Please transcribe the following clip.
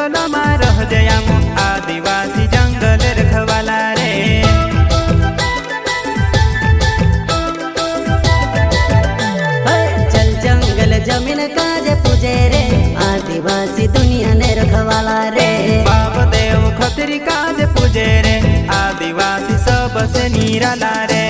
जंगल में रह जयाम आदिवासी जंगल रखवाला रे। चल जंगल जमीन काज पूजे रे आदिवासी दुनिया ने रखवाला रे। बाप देव खतरी काज पूजे रे आदिवासी सबसे निराला रे।